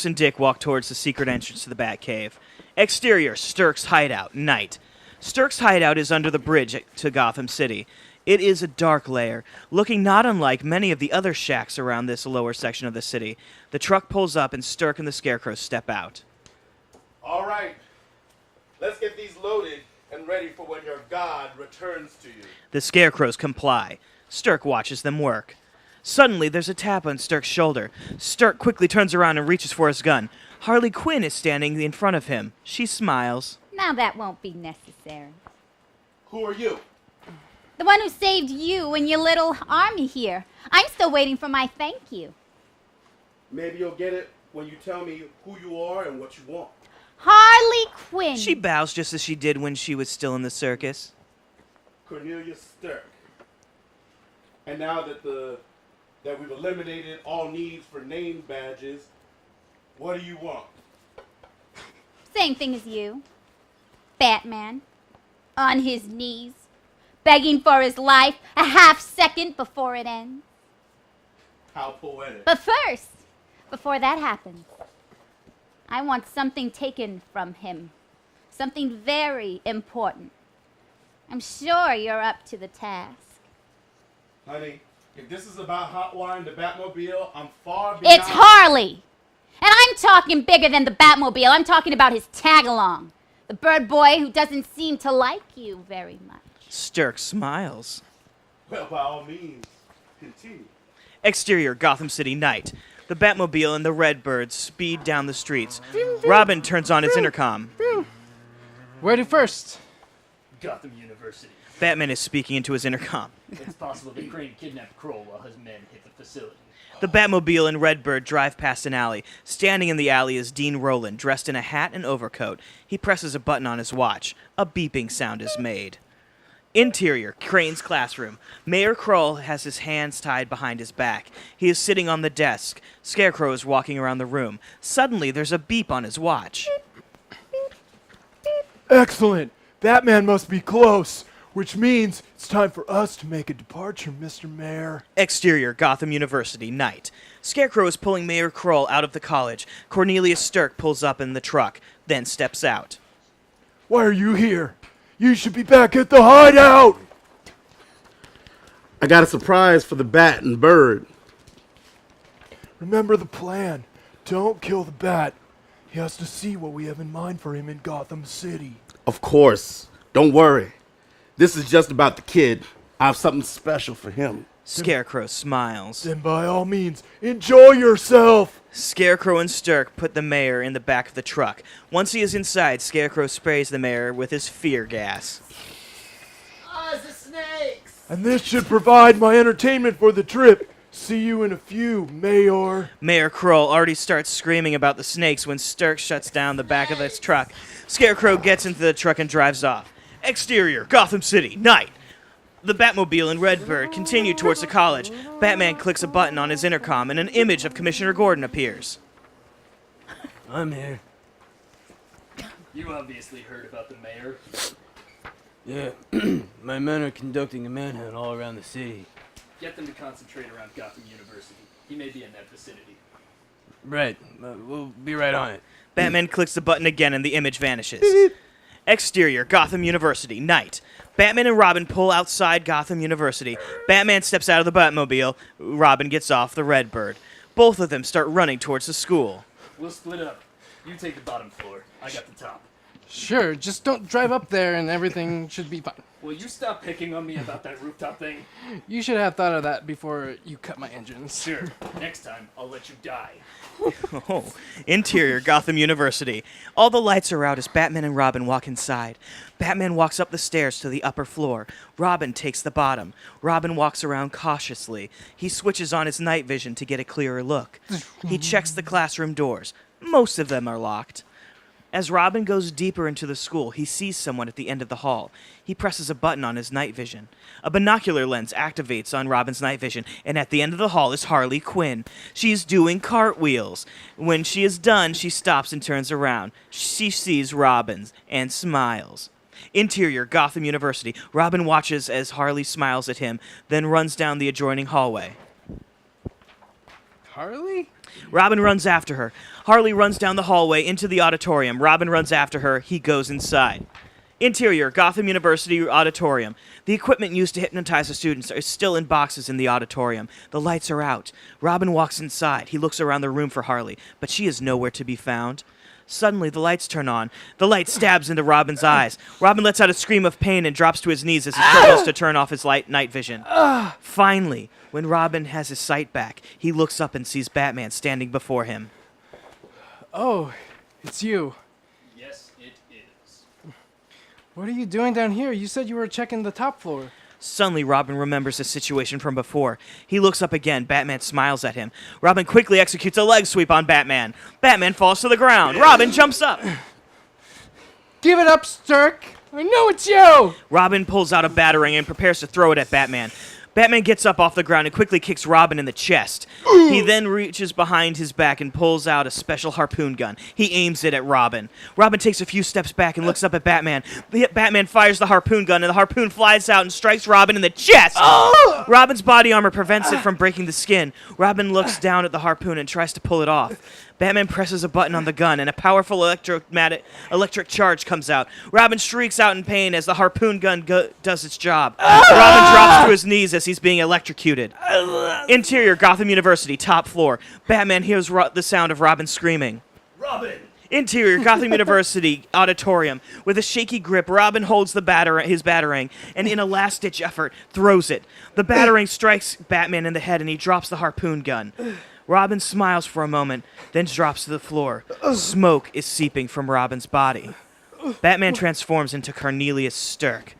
and Dick walk towards the secret entrance to the Batcave. Exterior, Stirk's hideout, night. Stirk's hideout is under the bridge to Gotham City. It is a dark lair, looking not unlike many of the other shacks around this lower section of the city. The truck pulls up and Stirk and the Scarecrow step out. All right, let's get these loaded and ready for when your god returns to you. The Scarecrows comply. Stirk watches them work. Suddenly, there's a tap on Stirk's shoulder. Stirk quickly turns around and reaches for his gun. Harley Quinn is standing in front of him. She smiles. Now that won't be necessary. Who are you? The one who saved you and your little army here. I'm still waiting for my thank you. Maybe you'll get it when you tell me who you are and what you want. Harley Quinn. She bows just as she did when she was still in the circus. Cornelia Stirk. And now that we've eliminated all needs for name badges, what do you want? Same thing as you. Batman. On his knees. Begging for his life a half second before it ends. How poetic. But first, before that happens, I want something taken from him. Something very important. I'm sure you're up to the task. Honey, if this is about hotwiring the Batmobile, I'm far beyond... It's Harley! And I'm talking bigger than the Batmobile. I'm talking about his tag-along. The bird boy who doesn't seem to like you very much. Stirk smiles. Well, by all means, continue. Exterior, Gotham City, night. The Batmobile and the Redbird speed down the streets. Robin turns on its intercom. Where to first? Gotham University. Batman is speaking into his intercom. It's possible that Crane kidnapped Kroll while his men hit the facility. The Batmobile and Redbird drive past an alley. Standing in the alley is Dean Rowland, dressed in a hat and overcoat. He presses a button on his watch. A beeping sound is made. Interior, Crane's classroom. Mayor Kroll has his hands tied behind his back. He is sitting on the desk. Scarecrow is walking around the room. Suddenly, there's a beep on his watch. Excellent. Batman must be close, which means it's time for us to make a departure, Mr. Mayor. Exterior, Gotham University, night. Scarecrow is pulling Mayor Kroll out of the college. Cornelius Stirk pulls up in the truck, then steps out. Why are you here? You should be back at the hideout! I got a surprise for the Bat and Bird. Remember the plan. Don't kill the Bat. He has to see what we have in mind for him in Gotham City. Of course. Don't worry. This is just about the kid. I have something special for him. Scarecrow smiles. Then by all means, enjoy yourself! Scarecrow and Stirk put the mayor in the back of the truck. Once he is inside, Scarecrow sprays the mayor with his fear gas. Ah, it's the snakes! And this should provide my entertainment for the trip. See you in a few, Mayor. Mayor Kroll already starts screaming about the snakes when Stirk shuts down the back of his truck. Scarecrow gets into the truck and drives off. Exterior, Gotham City, night. The Batmobile and Redbird continue towards the college. Batman clicks a button on his intercom and an image of Commissioner Gordon appears. I'm here. You obviously heard about the mayor. Yeah, my men are conducting a manhunt all around the city. Get them to concentrate around Gotham University. He may be in that vicinity. Right, we'll be right on it. Batman clicks the button again and the image vanishes. Exterior, Gotham University, night. Batman and Robin pull outside Gotham University. Batman steps out of the Batmobile. Robin gets off the Redbird. Both of them start running towards the school. We'll split up. You take the bottom floor. I got the top. Sure, just don't drive up there and everything should be fine. Will you stop picking on me about that rooftop thing? You should have thought of that before you cut my engines. Sure. Next time, I'll let you die. Oh, interior, Gotham University. All the lights are out as Batman and Robin walk inside. Batman walks up the stairs to the upper floor. Robin takes the bottom. Robin walks around cautiously. He switches on his night vision to get a clearer look. He checks the classroom doors. Most of them are locked. As Robin goes deeper into the school, he sees someone at the end of the hall. He presses a button on his night vision. A binocular lens activates on Robin's night vision, and at the end of the hall is Harley Quinn. She is doing cartwheels. When she is done, she stops and turns around. She sees Robin and smiles. Interior, Gotham University. Robin watches as Harley smiles at him, then runs down the adjoining hallway. Harley? Robin runs after her. Harley runs down the hallway into the auditorium. Robin runs after her. He goes inside. Interior, Gotham University Auditorium. The equipment used to hypnotize the students is still in boxes in the auditorium. The lights are out. Robin walks inside. He looks around the room for Harley, but she is nowhere to be found. Suddenly, the lights turn on. The light stabs into Robin's eyes. Robin lets out a scream of pain and drops to his knees as he struggles to turn off his night vision. Finally, when Robin has his sight back, he looks up and sees Batman standing before him. Oh, it's you. Yes, it is. What are you doing down here? You said you were checking the top floor. Suddenly, Robin remembers the situation from before. He looks up again. Batman smiles at him. Robin quickly executes a leg sweep on Batman. Batman falls to the ground. Robin jumps up. Give it up, Stirk. I know it's you. Robin pulls out a batarang and prepares to throw it at Batman. Batman gets up off the ground and quickly kicks Robin in the chest. He then reaches behind his back and pulls out a special harpoon gun. He aims it at Robin. Robin takes a few steps back and looks up at Batman. Batman fires the harpoon gun, and the harpoon flies out and strikes Robin in the chest. Robin's body armor prevents it from breaking the skin. Robin looks down at the harpoon and tries to pull it off. Batman presses a button on the gun, and a powerful electric charge comes out. Robin shrieks out in pain as the harpoon gun does its job. Robin drops to his knees as he's being electrocuted. Interior, Gotham University, top floor. Batman hears the sound of Robin screaming. Robin! Interior, Gotham University auditorium. With a shaky grip, Robin holds his batarang and, in a last-ditch effort, throws it. The batarang strikes Batman in the head, and he drops the harpoon gun. Robin smiles for a moment, then drops to the floor. Smoke is seeping from Robin's body. Batman transforms into Cornelius Stirk.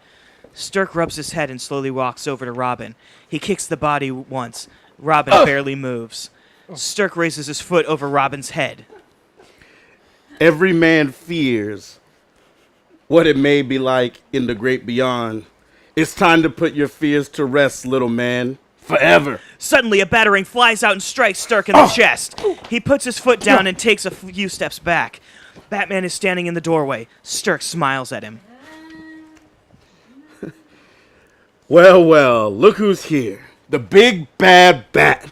Stirk rubs his head and slowly walks over to Robin. He kicks the body once. Robin barely moves. Stirk raises his foot over Robin's head. Every man fears what it may be like in the great beyond. It's time to put your fears to rest, little man. Forever. Suddenly, a batarang flies out and strikes Stirk in the chest. He puts his foot down and takes a few steps back. Batman is standing in the doorway. Stirk smiles at him. Well, well, look who's here. The big bad bat.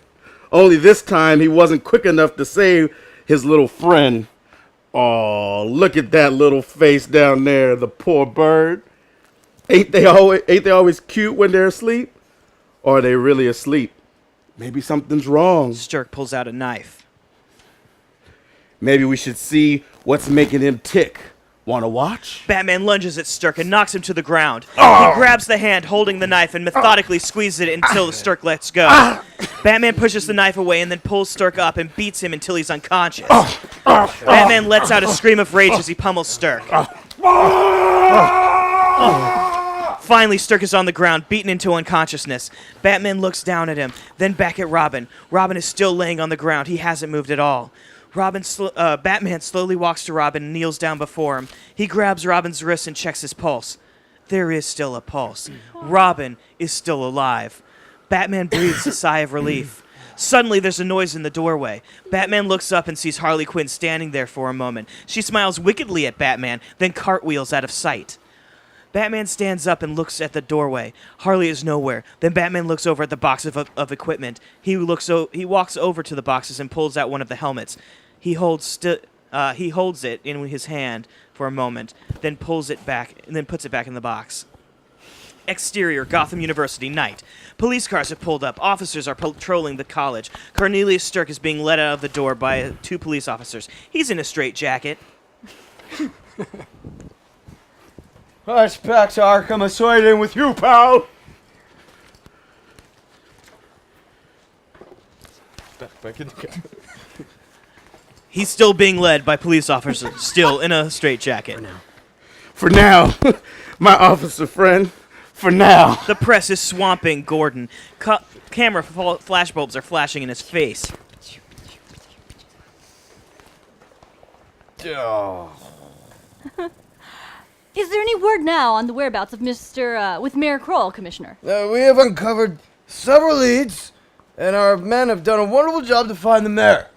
Only this time he wasn't quick enough to save his little friend. Oh, look at that little face down there, the poor bird. Ain't they always cute when they're asleep? Or are they really asleep? Maybe something's wrong. Stirk pulls out a knife. Maybe we should see what's making him tick. Want to watch? Batman lunges at Stirk and knocks him to the ground. He grabs the hand holding the knife and methodically squeezes it until Stirk lets go. Batman pushes the knife away and then pulls Stirk up and beats him until he's unconscious. Batman lets out a scream of rage as he pummels Stirk. Finally, Stirk is on the ground, beaten into unconsciousness. Batman looks down at him, then back at Robin. Robin is still laying on the ground. He hasn't moved at all. Batman slowly walks to Robin and kneels down before him. He grabs Robin's wrist and checks his pulse. There is still a pulse. Robin is still alive. Batman breathes a sigh of relief. Suddenly, there's a noise in the doorway. Batman looks up and sees Harley Quinn standing there for a moment. She smiles wickedly at Batman, then cartwheels out of sight. Batman stands up and looks at the doorway. Harley is nowhere. Then Batman looks over at the box of equipment. He walks over to the boxes and pulls out one of the helmets. He holds it in his hand for a moment, then pulls it back and then puts it back in the box. Exterior, Gotham University, night. Police cars have pulled up. Officers are patrolling the college. Cornelius Stirk is being led out of the door by 2 police officers. He's in a straitjacket. It's back to Arkham Asylum with you, pal! Back in the car. He's still being led by police officers, still in a straitjacket. For now, my officer friend. For now. The press is swamping Gordon. Camera flashbulbs are flashing in his face. Oh. Is there any word now on the whereabouts of with Mayor Kroll, Commissioner? We have uncovered several leads, and our men have done a wonderful job to find the mayor.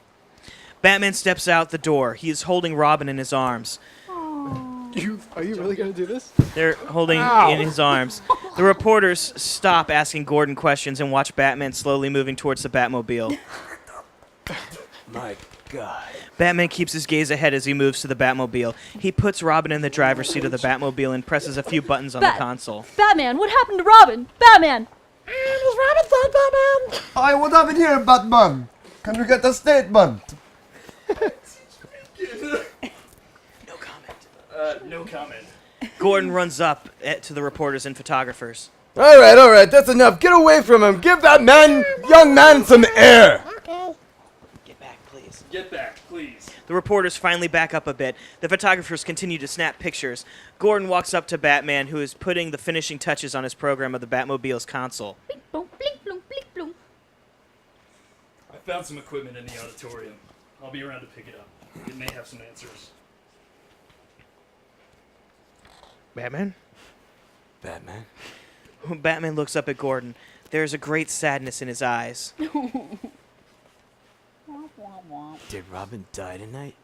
Batman steps out the door. He is holding Robin in his arms. Are you really gonna do this? They're holding in his arms. The reporters stop asking Gordon questions and watch Batman slowly moving towards the Batmobile. My God. Batman keeps his gaze ahead as he moves to the Batmobile. He puts Robin in the driver's seat of the Batmobile and presses a few buttons on the console. Batman, what happened to Robin? Batman! Is Robin dead, Batman? I would have been here, Batman. Can you get a statement? No comment. No comment. Gordon runs up to the reporters and photographers. All right, that's enough. Get away from him. Give that young man some air. Get back, please. Get back, please. The reporters finally back up a bit. The photographers continue to snap pictures. Gordon walks up to Batman, who is putting the finishing touches on his program of the Batmobile's console. Blink, bloom, blink, bloom, blink, bloom. I found some equipment in the auditorium. I'll be around to pick it up. It may have some answers. Batman? Batman? Batman looks up at Gordon. There is a great sadness in his eyes. Did Robin die tonight?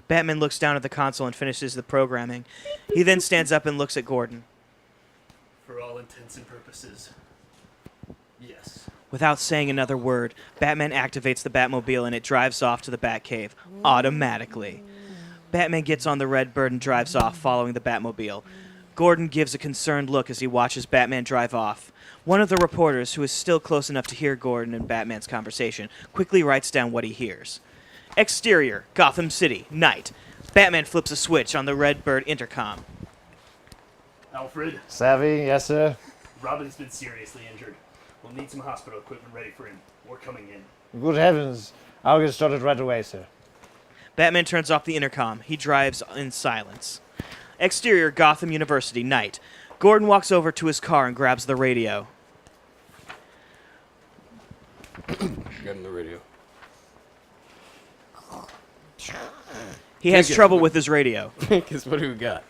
Batman looks down at the console and finishes the programming. He then stands up and looks at Gordon. For all intents and purposes, yes. Without saying another word, Batman activates the Batmobile and it drives off to the Batcave, automatically. Batman gets on the Redbird and drives off, following the Batmobile. Gordon gives a concerned look as he watches Batman drive off. One of the reporters, who is still close enough to hear Gordon and Batman's conversation, quickly writes down what he hears. Exterior, Gotham City, night. Batman flips a switch on the Redbird intercom. Alfred, Savvy, yes, sir. Robin's been seriously injured. We'll need some hospital equipment ready for him. We're coming in. Good heavens. I'll get started right away, sir. Batman turns off the intercom. He drives in silence. Exterior, Gotham University, night. Gordon walks over to his car and grabs the radio. Grabbing the radio. He has trouble with his radio. Guess what do we got?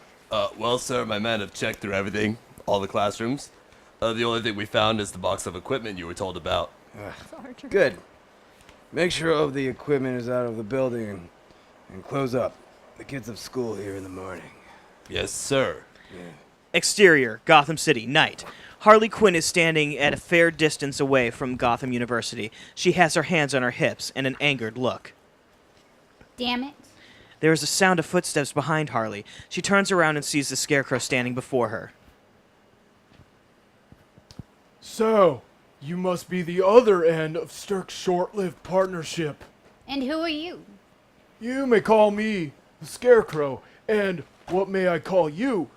Well, sir, my men have checked through everything, all the classrooms. The only thing we found is the box of equipment you were told about. Good. Make sure all of the equipment is out of the building and close up. The kids have school here in the morning. Yes, sir. Exterior, Gotham City, night. Harley Quinn is standing at a fair distance away from Gotham University. She has her hands on her hips and an angered look. Damn it. There is a sound of footsteps behind Harley. She turns around and sees the Scarecrow standing before her. So, you must be the other end of Stirk's short-lived partnership. And who are you? You may call me the Scarecrow, and what may I call you,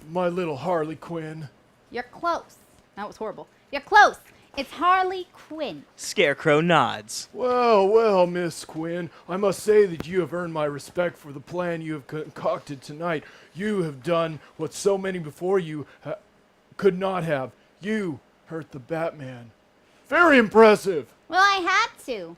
my little Harley Quinn? You're close. That was horrible. You're close. It's Harley Quinn. Scarecrow nods. Well, Miss Quinn, I must say that you have earned my respect for the plan you have concocted tonight. You have done what so many before you could not have. You hurt the Batman. Very impressive. Well, I had to.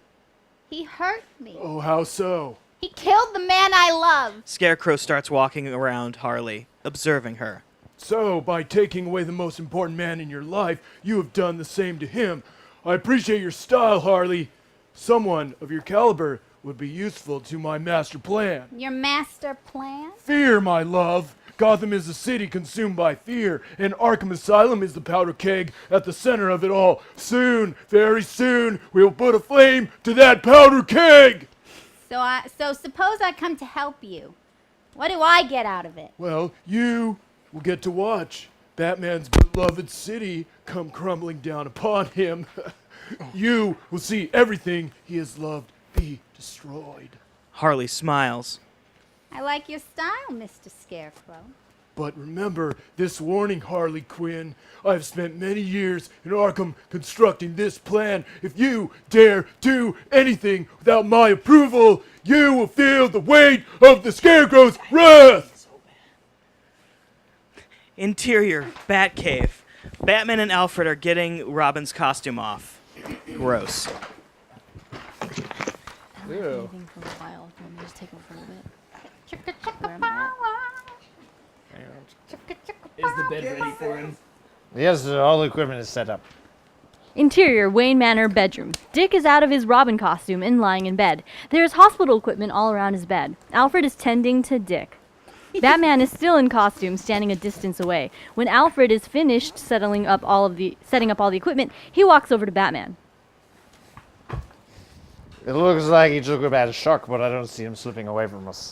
He hurt me. Oh, how so? He killed the man I love. Scarecrow starts walking around Harley, observing her. So, by taking away the most important man in your life, you have done the same to him. I appreciate your style, Harley. Someone of your caliber would be useful to my master plan. Your master plan? Fear, my love. Gotham is a city consumed by fear, and Arkham Asylum is the powder keg at the center of it all. Soon, very soon, we'll put a flame to that powder keg! So suppose I come to help you. What do I get out of it? Well, you will get to watch Batman's beloved city come crumbling down upon him. You will see everything he has loved be destroyed. Harley smiles. I like your style, Mr. Scarecrow. But remember this warning, Harley Quinn. I've spent many years in Arkham constructing this plan. If you dare do anything without my approval, you will feel the weight of the Scarecrow's wrath! Interior, Batcave. Batman and Alfred are getting Robin's costume off. Gross. Ew. For a while. Do you want me to just take them for a little bit? Is the bed ready for him? Yes, sir. All the equipment is set up. Interior, Wayne Manor bedroom. Dick is out of his Robin costume and lying in bed. There is hospital equipment all around his bed. Alfred is tending to Dick. Batman is still in costume, standing a distance away. When Alfred is finished setting up all the equipment, he walks over to Batman. It looks like he took a bad shock, but I don't see him slipping away from us.